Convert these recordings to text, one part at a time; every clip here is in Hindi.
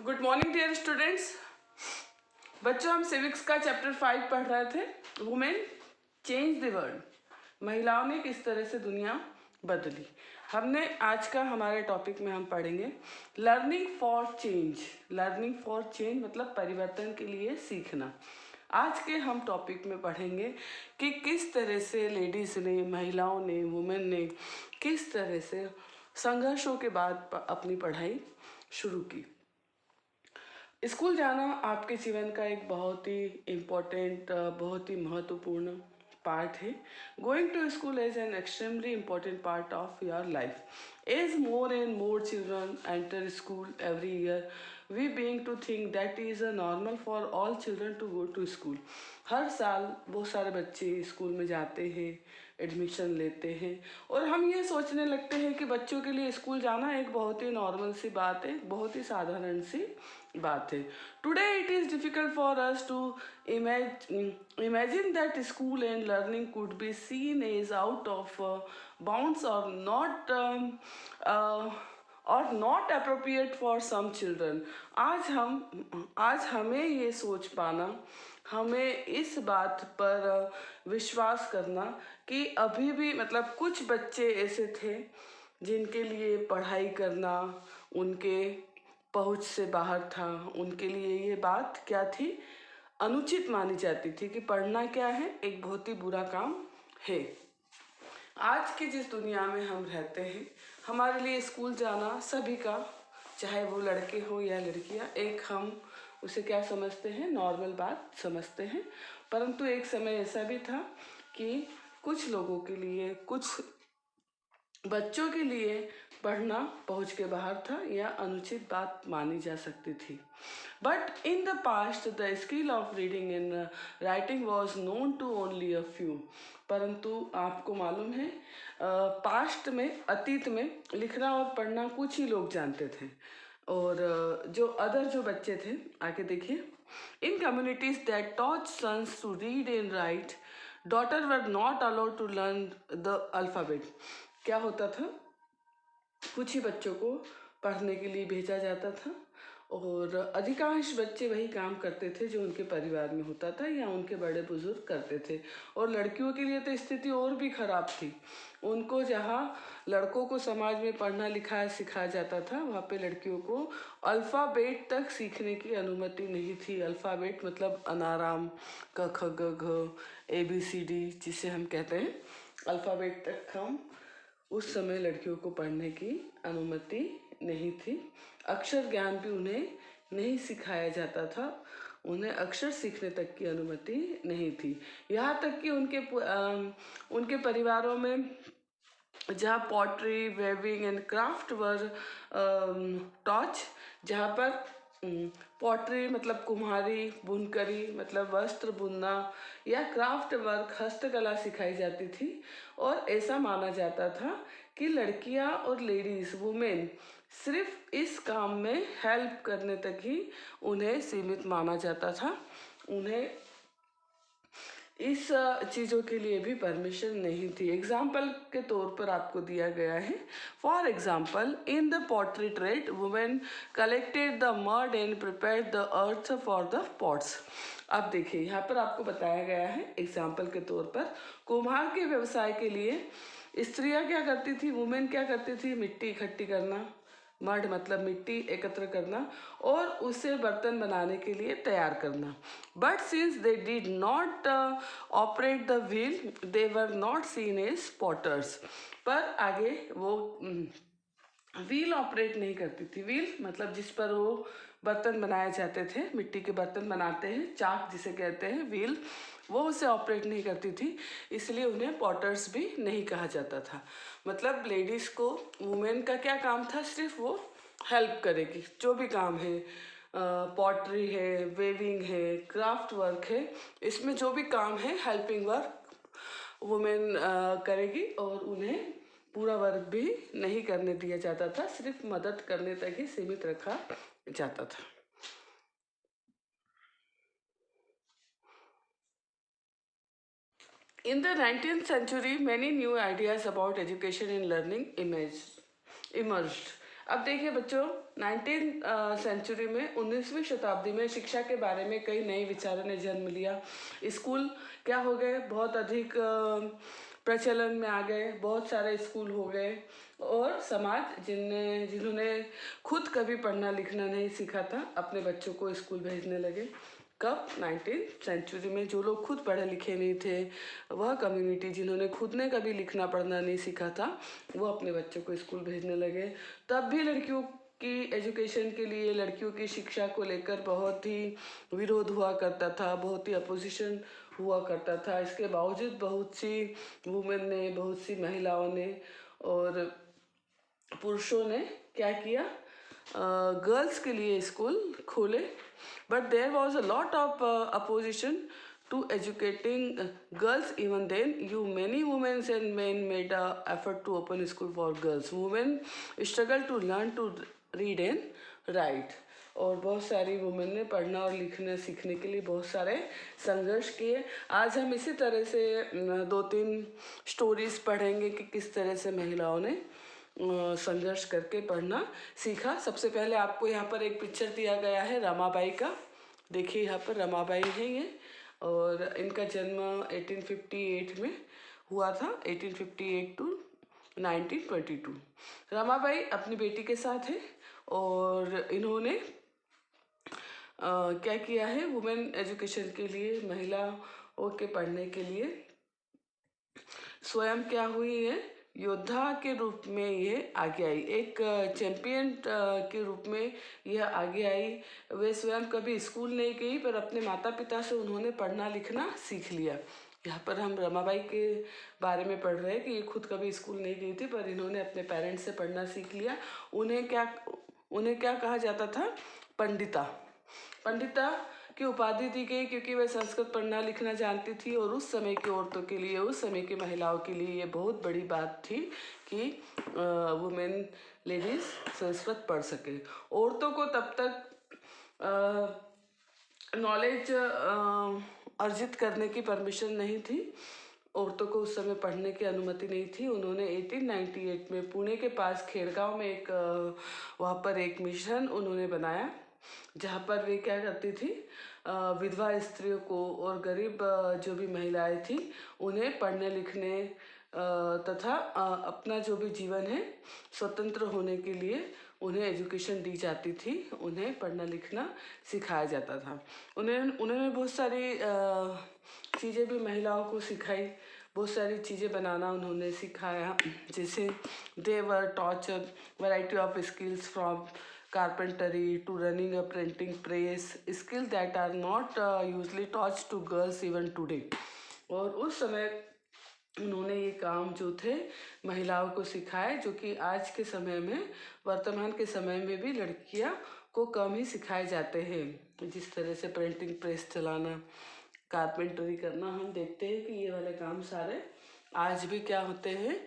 Good morning dear students. बच्चों, हम सिविक्स का चैप्टर 5 पढ़ रहे थे, वुमेन चेंज द वर्ल्ड। महिलाओं ने किस तरह से दुनिया बदली। हमने आज का हमारे टॉपिक में हम पढ़ेंगे learning for change. Learning for change मतलब परिवर्तन के लिए सीखना। आज के हम टॉपिक में पढ़ेंगे कि किस तरह से लेडीज़ ने, महिलाओं ने, वुमेन ने किस तरह से संघर्षों के बाद अपनी पढ़ाई शुरू की। स्कूल जाना आपके जीवन का एक बहुत ही इम्पोर्टेंट, बहुत ही महत्वपूर्ण पार्ट है। Going to school is an extremely important part of your life. As more and more children enter school every year, we being to think that is a normal for all children to go to school। हर साल बहुत सारे बच्चे स्कूल में जाते हैं, एडमिशन लेते हैं और हम ये सोचने लगते हैं कि बच्चों के लिए स्कूल जाना एक बहुत ही नॉर्मल सी बात है, बहुत ही साधारण सी बात है। Today it is difficult for us to imagine that school and learning could be seen as out of bounds or not appropriate for some children। आज हमें ये सोच पाना, हमें इस बात पर विश्वास करना कि अभी भी मतलब कुछ बच्चे ऐसे थे जिनके लिए पढ़ाई करना उनके पहुंच से बाहर था। उनके लिए ये बात क्या थी, अनुचित मानी जाती थी कि पढ़ना क्या है, एक बहुत ही बुरा काम है। आज की जिस दुनिया में हम रहते हैं, हमारे लिए स्कूल जाना सभी का, चाहे वो लड़के हो या लड़कियां, एक हम उसे क्या समझते हैं, नॉर्मल बात समझते हैं। परंतु एक समय ऐसा भी था कि कुछ लोगों के लिए, कुछ बच्चों के लिए पढ़ना पहुंच के बाहर था या अनुचित बात मानी जा सकती थी। But in the past the skill of reading and writing was known to only a few. परंतु आपको मालूम है, पास्ट में, अतीत में लिखना और पढ़ना कुछ ही लोग जानते थे। और जो बच्चे थे, आगे देखिए, in communities that taught sons to read and write, daughter were not allowed to learn the alphabet. क्या होता था, कुछ ही बच्चों को पढ़ने के लिए भेजा जाता था और अधिकांश बच्चे वही काम करते थे जो उनके परिवार में होता था या उनके बड़े बुजुर्ग करते थे। और लड़कियों के लिए तो स्थिति और भी खराब थी। उनको जहाँ लड़कों को समाज में पढ़ना लिखा सिखाया जाता था, वहाँ पे लड़कियों को अल्फ़ाबेट तक सीखने की अनुमति नहीं थी। अल्फ़ाबेट मतलब अनाराम, क ख ग घ, ABCD जिसे हम कहते हैं, अल्फ़ाबेट तक हम उस समय लड़कियों को पढ़ने की अनुमति नहीं थी। अक्षर ज्ञान भी उन्हें नहीं सिखाया जाता था, उन्हें अक्षर सीखने तक की अनुमति नहीं थी। यहाँ तक कि उनके परिवारों में जहाँ पॉटरी, वेविंग एंड क्राफ्ट वर टॉच, जहाँ पर पॉटरी मतलब कुम्हारी, बुनकरी मतलब वस्त्र बुनना या क्राफ्ट वर्क, हस्तकला सिखाई जाती थी। और ऐसा माना जाता था कि लड़कियां और लेडीज़, वुमेन, सिर्फ इस काम में हेल्प करने तक ही उन्हें सीमित माना जाता था। उन्हें इस चीज़ों के लिए भी परमिशन नहीं थी। एग्जाम्पल के तौर पर आपको दिया गया है, for example, in the pottery trade women collected the mud and prepared the earth for the pots. अब देखिए, यहाँ पर आपको बताया गया है एग्जाम्पल के तौर पर, कुम्हार के व्यवसाय के लिए स्त्रियाँ क्या करती थी, वुमेन क्या करती थी, मिट्टी इकट्ठी करना, मड मतलब मिट्टी एकत्र करना और उसे बर्तन बनाने के लिए तैयार करना। But since they did not operate the wheel, they were not seen as potters. पर आगे वो व्हील ऑपरेट नहीं करती थी। व्हील मतलब जिस पर वो बर्तन बनाए जाते थे, मिट्टी के बर्तन बनाते हैं, चाक जिसे कहते हैं, व्हील, वो उसे ऑपरेट नहीं करती थी, इसलिए उन्हें पॉटर्स भी नहीं कहा जाता था। मतलब लेडीज़ को, वुमेन का क्या काम था, सिर्फ वो हेल्प करेगी, जो भी काम है, पॉटरी है, वेविंग है, क्राफ्ट वर्क है, इसमें जो भी काम है हेल्पिंग वर्क वुमेन करेगी और उन्हें पूरा वर्क भी नहीं करने दिया जाता था, सिर्फ मदद करने तक ही सीमित रखा जाता था। In the 19th century, many new ideas about education and learning emerged. अब देखिए बच्चों, 19th सेंचुरी में 19वीं शताब्दी में शिक्षा के बारे में कई नए विचारों ने जन्म लिया। स्कूल क्या हो गए, बहुत अधिक प्रचलन में आ गए, बहुत सारे स्कूल हो गए और समाज जिन्होंने खुद कभी पढ़ना लिखना नहीं सीखा था अपने बच्चों को स्कूल भेजने लगे। कब? 19th सेंचुरी में। जो लोग खुद पढ़े लिखे नहीं थे, वह कम्युनिटी जिन्होंने खुद ने कभी लिखना पढ़ना नहीं सीखा था, वो अपने बच्चों को स्कूल भेजने लगे। तब भी लड़कियों की एजुकेशन के लिए, लड़कियों की शिक्षा को लेकर बहुत ही विरोध हुआ करता था, बहुत ही अपोजिशन हुआ करता था। इसके बावजूद बहुत सी वुमेन ने, बहुत सी महिलाओं ने और पुरुषों ने क्या किया, गर्ल्स के लिए स्कूल खोले। But there was a lot of opposition to educating girls. Even then, many women and men made a effort to open school for girls. Women struggled to learn to read and write. और बहुत सारी वुमेन ने पढ़ना और लिखना सीखने के लिए बहुत सारे संघर्ष किए। आज हम इसी तरह से 2-3 स्टोरीज पढ़ेंगे कि किस तरह से महिलाओं ने संघर्ष करके पढ़ना सीखा। सबसे पहले आपको यहाँ पर एक पिक्चर दिया गया है रमाबाई का। देखिए यहाँ पर रमाबाई है ये, और इनका जन्म 1858 में हुआ था, 1858 to 1922। रमाबाई अपनी बेटी के साथ है और इन्होंने क्या किया है, वुमेन एजुकेशन के लिए, महिलाओं के पढ़ने के लिए स्वयं क्या हुई है, योद्धा के रूप में ये आगे आई, एक चैंपियन के रूप में यह आगे आई। वे स्वयं कभी स्कूल नहीं गई, पर अपने माता पिता से उन्होंने पढ़ना लिखना सीख लिया। यहाँ पर हम रमाबाई के बारे में पढ़ रहे हैं कि ये खुद कभी स्कूल नहीं गई थी, पर इन्होंने अपने पेरेंट्स से पढ़ना सीख लिया। उन्हें क्या कहा जाता था, पंडिता। पंडिता की उपाधि दी गई क्योंकि वे संस्कृत पढ़ना लिखना जानती थी, और उस समय की औरतों के लिए, उस समय की महिलाओं के लिए ये बहुत बड़ी बात थी कि वुमेन लेडीज संस्कृत पढ़ सके। औरतों को तब तक नॉलेज अर्जित करने की परमिशन नहीं थी, औरतों को उस समय पढ़ने की अनुमति नहीं थी। उन्होंने 1898 में पुणे के पास खेड़गांव में वहाँ पर एक मिशन उन्होंने बनाया, जहाँ पर वे क्या करती थी, विधवा स्त्रियों को और गरीब जो भी महिलाएं थी उन्हें पढ़ने लिखने तथा अपना जो भी जीवन है स्वतंत्र होने के लिए उन्हें एजुकेशन दी जाती थी, उन्हें पढ़ना लिखना सिखाया जाता था। उन्होंने बहुत सारी चीज़ें भी महिलाओं को सिखाई, बहुत सारी चीज़ें बनाना उन्होंने सिखाया, जैसे they were taught variety of skills from carpentry to running a printing press, skills that are not usually taught to girls even today। और उस समय उन्होंने ये काम जो थे महिलाओं को सिखाए, जो कि आज के समय में, वर्तमान के समय में भी लड़कियां को कम ही सिखाए जाते हैं। जिस तरह से प्रिंटिंग प्रेस चलाना, कारपेंटरी करना, हम देखते हैं कि ये वाले काम सारे आज भी क्या होते हैं,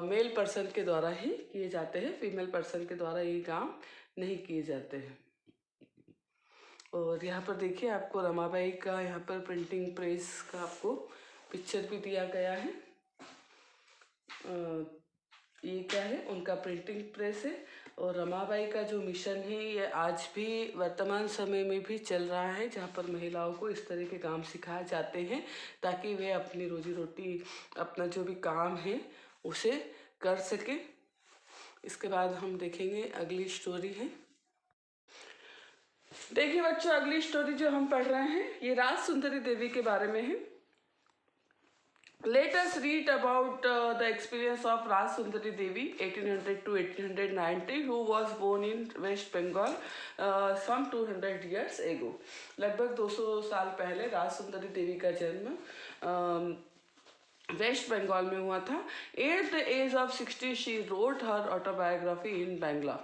मेल पर्सन के द्वारा ही किए जाते हैं, फीमेल पर्सन के द्वारा ये काम नहीं किए जाते हैं। और यहाँ पर देखिए आपको रमाबाई का यहाँ पर प्रिंटिंग प्रेस का आपको पिक्चर भी दिया गया है। ये क्या है, उनका प्रिंटिंग प्रेस है। और रमाबाई का जो मिशन है ये आज भी वर्तमान समय में भी चल रहा है, जहाँ पर महिलाओं को इस तरह के काम सिखाए जाते हैं ताकि वे अपनी रोजी रोटी, अपना जो भी काम है उसे कर सके। इसके बाद हम देखेंगे अगली स्टोरी है। देखिए बच्चों, अगली स्टोरी जो हम पढ़ रहे हैं ये राज सुंदरी देवी के बारे में है। Let us read about the experience of Raj Sundari Devi 1800 to 1890, who was born in West Bengal some 200 years ago। लगभग 200 साल पहले राज सुंदरी देवी का जन्म वेस्ट बंगाल में हुआ था। At the age of 60 she wrote her autobiography in Bangla.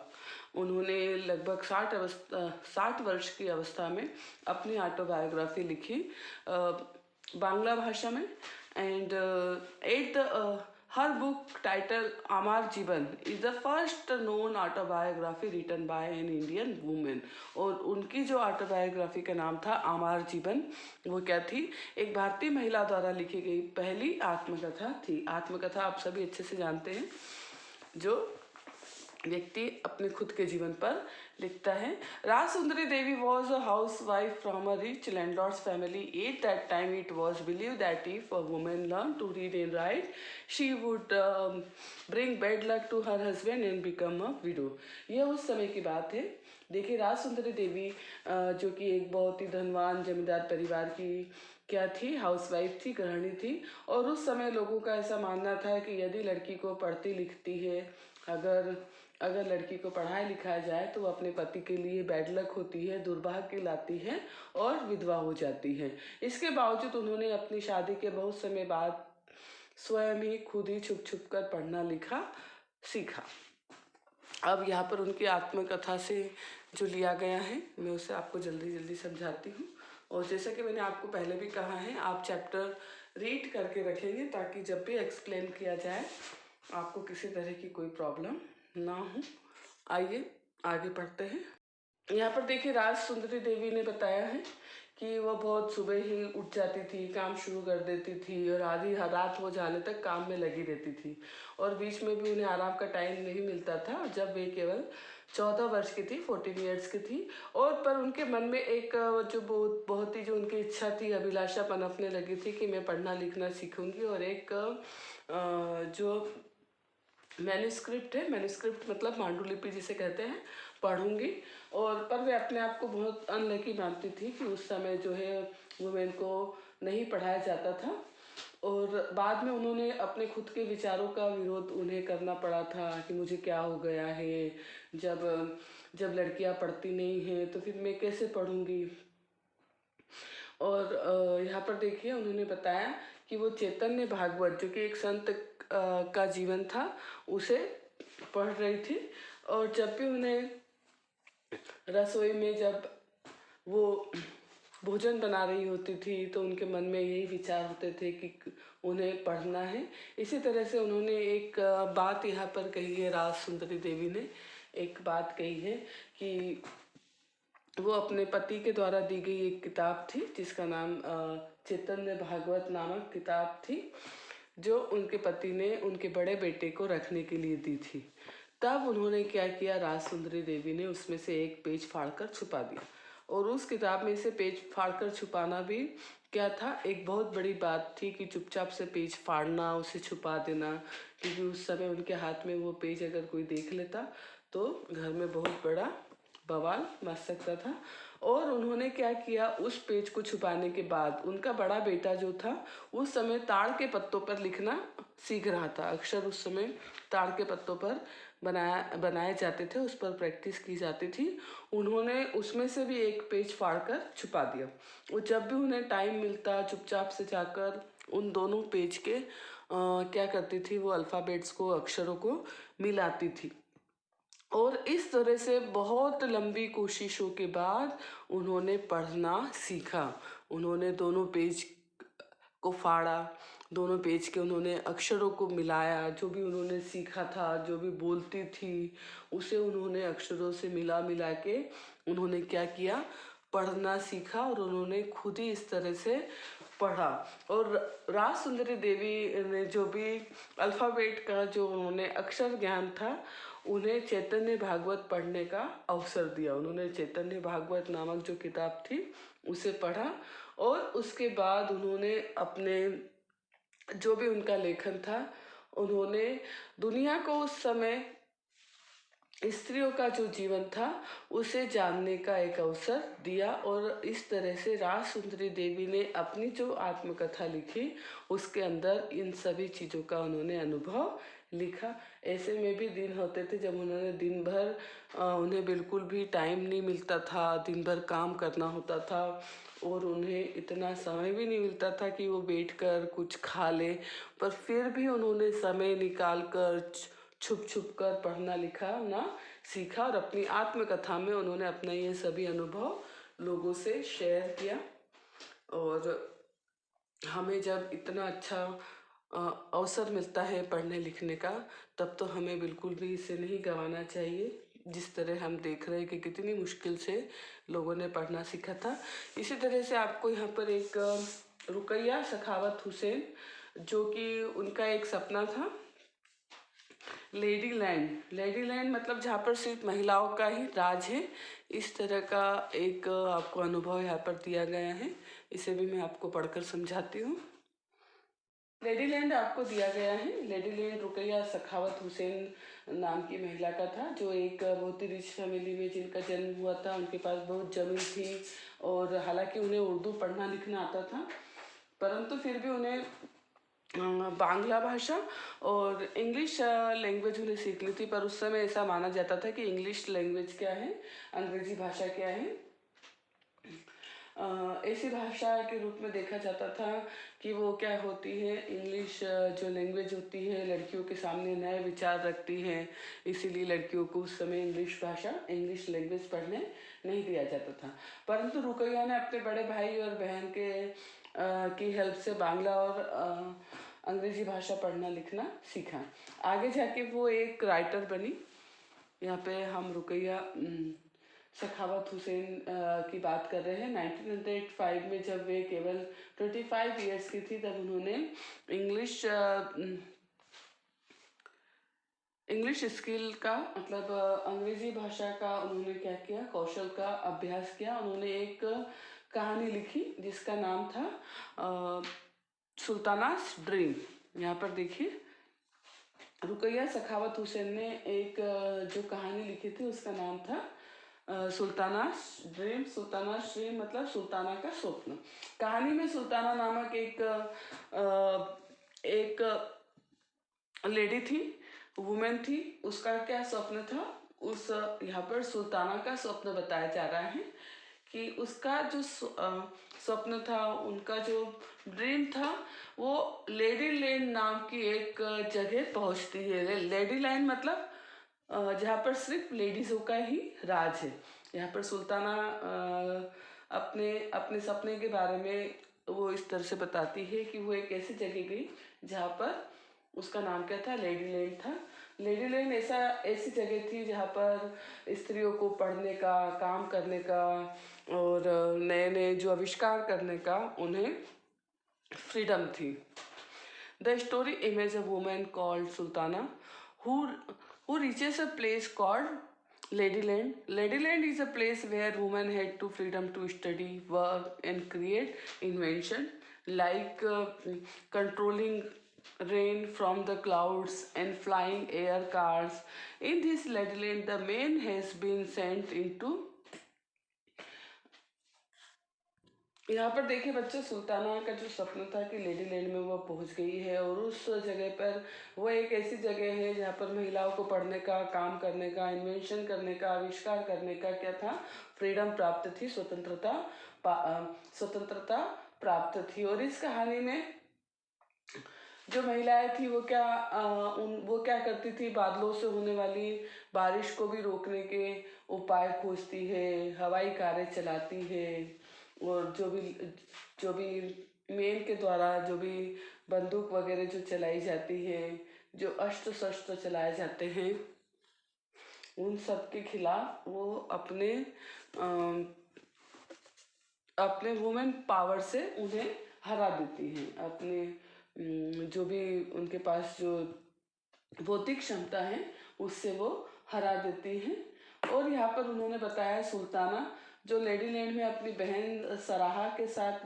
उन्होंने लगभग 60 वर्ष की अवस्था में अपनी ऑटोबायोग्राफी लिखी बांग्ला भाषा में। And her book titled Amar Jeevan is the first known autobiography written by an Indian woman। और उनकी जो ऑटोबायोग्राफी का नाम था अमर जीवन, वो क्या थी, एक भारतीय महिला द्वारा लिखी गई पहली आत्मकथा थी। आत्मकथा आप सभी अच्छे से जानते हैं, जो व्यक्ति अपने खुद के जीवन पर लिखता है। Rajsundari Devi was a house wife from a rich landlords family. At that time it was believe that if a women learn to read and write she would bring bad luck to her husband and become a widow. यह उस समय की बात है। देखिए राजसुंदरी देवी जो कि एक बहुत ही धनवान जमींदार परिवार की क्या थी, हाउसवाइफ थी, गृहिणी थी। और उस समय लोगों का ऐसा मानना था कि यदि लड़की को पढ़ती लिखती है, अगर अगर लड़की को पढ़ाया लिखाया जाए तो वो अपने पति के लिए बैड लक होती है, दुर्भाग्य लाती है और विधवा हो जाती है। इसके बावजूद उन्होंने अपनी शादी के बहुत समय बाद स्वयं ही खुद ही छुप छुप कर पढ़ना लिखा सीखा। अब यहाँ पर उनकी आत्मकथा से जो लिया गया है मैं उसे आपको जल्दी जल्दी समझाती हूँ। और जैसा कि मैंने आपको पहले भी कहा है, आप चैप्टर रीड करके रखेंगे ताकि जब भी एक्सप्लेन किया जाए आपको किसी तरह की कोई प्रॉब्लम ना हो। आइए आगे पढ़ते हैं। यहाँ पर देखिए राजसुंदरी देवी ने बताया है कि वह बहुत सुबह ही उठ जाती थी, काम शुरू कर देती थी और आधी रात हो जाने तक काम में लगी रहती थी और बीच में भी उन्हें आराम का टाइम नहीं मिलता था। जब वे केवल 14 वर्ष की थी, 14 ईयर्स की थी। और पर उनके मन में एक जो बहुत बहुत ही जो उनकी इच्छा थी, अभिलाषा पनपने लगी थी कि मैं पढ़ना लिखना सीखूंगी और एक जो मैन्युस्क्रिप्ट है, मैन्युस्क्रिप्ट मतलब पांडुलिपि जिसे कहते हैं, पढ़ूंगी। और पर वे अपने आप को बहुत अनलकी मानती थी कि उस समय जो है वुमेन को नहीं पढ़ाया जाता था। और बाद में उन्होंने अपने खुद के विचारों का विरोध उन्हें करना पड़ा था कि मुझे क्या हो गया है, जब जब लड़कियां पढ़ती नहीं हैं तो फिर मैं कैसे पढ़ूंगी। और यहाँ पर देखिए उन्होंने बताया कि वो चैतन्य भागवत जो कि एक संत का जीवन था उसे पढ़ रही थी। और जब भी उन्हें रसोई में जब वो भोजन बना रही होती थी तो उनके मन में यही विचार होते थे कि उन्हें पढ़ना है। इसी तरह से उन्होंने एक बात यहाँ पर कही है, राजसुंदरी देवी ने एक बात कही है कि वो अपने पति के द्वारा दी गई एक किताब थी जिसका नाम चैतन्य भागवत नामक किताब थी, जो उनके पति ने उनके बड़े बेटे को रखने के लिए दी थी। तब उन्होंने क्या किया, राजसुंदरी देवी ने उसमें से एक पेज फाड़कर छुपा दिया। और उस किताब में से पेज फाड़कर छुपाना भी क्या था, एक बहुत बड़ी बात थी कि चुपचाप से पेज फाड़ना, उसे छुपा देना। क्योंकि उस समय उनके हाथ में वो पेज अगर कोई देख लेता तो घर में बहुत बड़ा बवाल मच सकता था। और उन्होंने क्या किया, उस पेज को छुपाने के बाद उनका बड़ा बेटा जो था उस समय ताड़ के पत्तों पर लिखना सीख रहा था। अक्षर उस समय ताड़ के पत्तों पर बनाए जाते थे, उस पर प्रैक्टिस की जाती थी। उन्होंने उसमें से भी एक पेज फाड़कर छुपा दिया। वो जब भी उन्हें टाइम मिलता चुपचाप से जाकर उन दोनों पेज के क्या करती थी, वो अल्फ़ाबेट्स को, अक्षरों को मिलाती थी। और इस तरह से बहुत लंबी कोशिशों के बाद उन्होंने पढ़ना सीखा। उन्होंने दोनों पेज को फाड़ा, दोनों पेज के उन्होंने अक्षरों को मिलाया, जो भी उन्होंने सीखा था, जो भी बोलती थी उसे उन्होंने अक्षरों से मिला मिला के उन्होंने क्या किया, पढ़ना सीखा। और उन्होंने खुद ही इस तरह से पढ़ा। और राजसुंदरी देवी ने जो भी अल्फ़ाबेट का जो उन्होंने अक्षर ज्ञान था, उन्हें चैतन्य भागवत पढ़ने का अवसर दिया। उन्होंने चैतन्य भागवत नामक जो किताब थी उसे पढ़ा। और उसके बाद उन्होंने अपने जो भी उनका लेखन था, उन्होंने दुनिया को उस समय स्त्रियों का जो जीवन था उसे जानने का एक अवसर दिया। और इस तरह से राजसुंदरी देवी ने अपनी जो आत्मकथा लिखी उसके अंदर इन सभी चीज़ों का उन्होंने अनुभव लिखा। ऐसे में भी दिन होते थे जब उन्होंने दिन भर उन्हें बिल्कुल भी टाइम नहीं मिलता था, दिन भर काम करना होता था और उन्हें इतना समय भी नहीं मिलता था कि वो बैठकर कुछ खा ले। पर फिर भी उन्होंने समय निकाल कर छुप छुप कर पढ़ना लिखा ना सीखा। और अपनी आत्मकथा में उन्होंने अपना ये सभी अनुभव लोगों से शेयर किया। और हमें जब इतना अच्छा अवसर मिलता है पढ़ने लिखने का, तब तो हमें बिल्कुल भी इसे नहीं गंवाना चाहिए। जिस तरह हम देख रहे हैं कि कितनी मुश्किल से लोगों ने पढ़ना सीखा था। इसी तरह से आपको यहाँ पर एक रुकैया सखावत हुसैन, जो कि उनका एक सपना था लेडी लैंड, लेडी लैंड मतलब जहाँ पर सिर्फ महिलाओं का ही राज है, इस तरह का एक आपको अनुभव यहाँ पर दिया गया है। इसे भी मैं आपको पढ़कर समझाती हूँ। लेडी लैंड आपको दिया गया है। लेडी लैंड रुकैया सखावत हुसैन नाम की महिला का था, जो एक बहुत ही रिच फैमिली में जिनका जन्म हुआ था। उनके पास बहुत ज़मीन थी और हालांकि उन्हें उर्दू पढ़ना लिखना आता था, परंतु फिर भी उन्हें बांग्ला भाषा और इंग्लिश लैंग्वेज उन्हें सीखनी थी। पर उस समय ऐसा माना जाता था कि इंग्लिश लैंग्वेज क्या है, अंग्रेजी भाषा क्या है, ऐसी भाषा के रूप में देखा जाता था कि वो क्या होती है। इंग्लिश जो लैंग्वेज होती है लड़कियों के सामने नए विचार रखती है, इसीलिए लड़कियों को उस समय इंग्लिश भाषा, इंग्लिश लैंग्वेज पढ़ने नहीं दिया जाता था। परंतु रुकैया ने अपने बड़े भाई और बहन के की हेल्प से बांग्ला और अंग्रेजी भाषा पढ़ना लिखना सीखा। आगे जाके वो एक राइटर बनी। यहाँ पे हम रुकैया सखावत हुसैन की बात कर रहे हैं। 1905 में जब वे केवल 25 ईयर्स की थी, तब उन्होंने इंग्लिश स्किल का मतलब अंग्रेजी भाषा का उन्होंने क्या किया, कौशल का अभ्यास किया। उन्होंने एक कहानी लिखी जिसका नाम था सुल्ताना's ड्रीम। यहाँ पर देखिए, रुकैया सखावत हुसैन ने एक जो कहानी लिखी थी उसका नाम था सुल्ताना's ड्रीम। सुल्ताना's ड्रीम मतलब सुल्ताना का स्वप्न। कहानी में सुल्ताना नामक एक लेडी थी, वुमेन थी। उसका क्या स्वप्न था, उस यहाँ पर सुल्ताना का स्वप्न बताया जा रहा है कि उसका जो स्वप्न था, उनका जो ड्रीम था, वो लेडी लैंड नाम की एक जगह पहुंचती है। लेडी लैंड मतलब जहाँ पर सिर्फ लेडीज़ों का ही राज है। यहाँ पर सुल्ताना अपने अपने सपने के बारे में वो इस तरह से बताती है कि वो एक ऐसी जगह गई जहाँ पर, उसका नाम क्या था, लेडी लैंड था। लेडी लैंड ऐसी जगह थी जहाँ पर स्त्रियों को पढ़ने का, काम करने का और नए नए जो आविष्कार करने का उन्हें फ्रीडम थी। The story images a woman called Sultana who reaches a place called Ladyland. Ladyland is a place where women had to freedom to study, work, and create invention like controlling rain from the clouds and flying air cars. In this Ladyland, the man has been sent into, यहाँ पर देखिए बच्चे, सुल्ताना का जो सपना था कि लेडी लैंड में वो पहुंच गई है और उस जगह पर वो एक ऐसी जगह है जहाँ पर महिलाओं को पढ़ने का, काम करने का, इन्वेंशन करने का, आविष्कार करने का क्या था, फ्रीडम प्राप्त थी, स्वतंत्रता प्राप्त थी। और इस कहानी में जो महिलाएं थी वो क्या करती थी, बादलों से होने वाली बारिश को भी रोकने के उपाय खोजती है, हवाई कारें चलाती है और जो भी मेन के द्वारा जो भी बंदूक वगैरह जो चलाई जाती है, जो अस्त्र शस्त्र चलाए जाते हैं, उन सब के खिलाफ वो अपने वुमेन पावर से उन्हें हरा देती हैं। अपने जो भी उनके पास जो भौतिक क्षमता है उससे वो हरा देती हैं। और यहाँ पर उन्होंने बताया सुल्ताना जो लेडी लैंड में अपनी बहन सराहा के साथ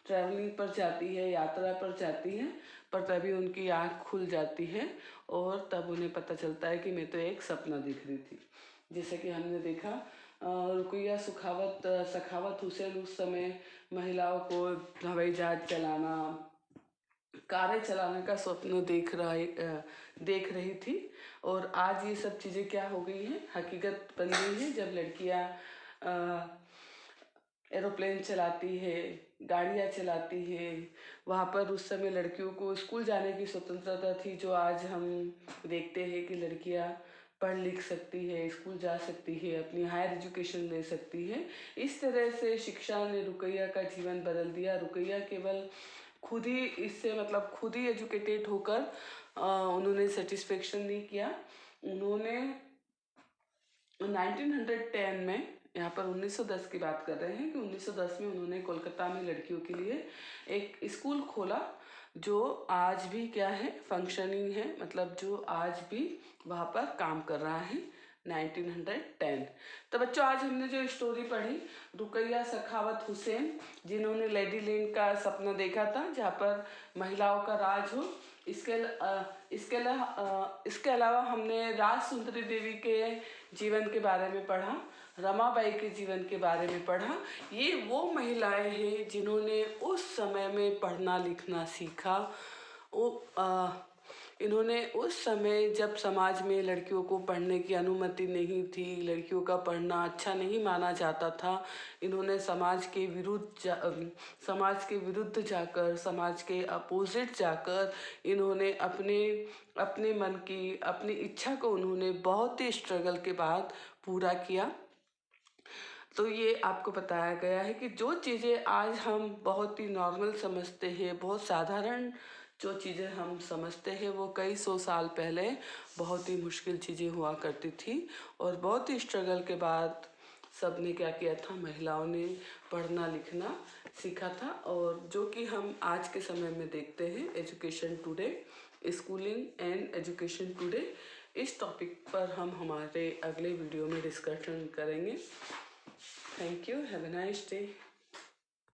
ट्रैवलिंग पर जाती है, यात्रा पर जाती है, पर तभी उनकी आँख खुल जाती है और तब उन्हें पता चलता है कि मैं तो एक सपना देख रही थी। जैसे कि हमने देखा, रुकैया सखावत हुसैन उस समय महिलाओं को हवाई जहाज चलाना, कारें चलाने का स्वप्न देख रही थी। और आज ये सब चीज़ें क्या हो गई हैं, हकीकत बन गई हैं। जब लड़कियां एरोप्लेन चलाती है, गाड़ियां चलाती है, वहाँ पर उस समय लड़कियों को स्कूल जाने की स्वतंत्रता थी, जो आज हम देखते हैं कि लड़कियां पढ़ लिख सकती है, स्कूल जा सकती है, अपनी हायर एजुकेशन ले सकती है। इस तरह से शिक्षा ने रुकैया का जीवन बदल दिया। रुकैया केवल खुद ही एजुकेटेड होकर उन्होंने सेटिस्फेक्शन नहीं किया। उन्होंने 1910 में, यहाँ पर 1910 की बात कर रहे हैं कि 1910 में उन्होंने कोलकाता में लड़कियों के लिए एक स्कूल खोला जो आज भी क्या है, फंक्शनिंग है, मतलब जो आज भी वहाँ पर काम कर रहा है 1910। तो बच्चों आज हमने जो स्टोरी पढ़ी रुकैया सखावत हुसैन, जिन्होंने लेडी लैंड का सपना देखा था जहाँ पर महिलाओं का राज हो। इसके अलावा हमने राज सुंदरी देवी के जीवन के बारे में पढ़ा, रमाबाई के जीवन के बारे में पढ़ा। ये वो महिलाएं हैं जिन्होंने उस समय में पढ़ना लिखना सीखा। इन्होंने उस समय जब समाज में लड़कियों को पढ़ने की अनुमति नहीं थी, लड़कियों का पढ़ना अच्छा नहीं माना जाता था, इन्होंने समाज के विरुद्ध जाकर, समाज के अपोजिट जाकर इन्होंने अपने मन की अपनी इच्छा को उन्होंने बहुत ही स्ट्रगल के बाद पूरा किया। तो ये आपको बताया गया है कि जो चीज़ें आज हम बहुत ही नॉर्मल समझते हैं, बहुत साधारण जो चीज़ें हम समझते हैं, वो कई सौ साल पहले बहुत ही मुश्किल चीज़ें हुआ करती थी। और बहुत ही स्ट्रगल के बाद सबने क्या किया था, महिलाओं ने पढ़ना लिखना सीखा था। और जो कि हम आज के समय में देखते हैं, education today, schooling and education today, इस टॉपिक पर हम हमारे अगले वीडियो में डिस्कशन करेंगे। Thank you. Have a nice day.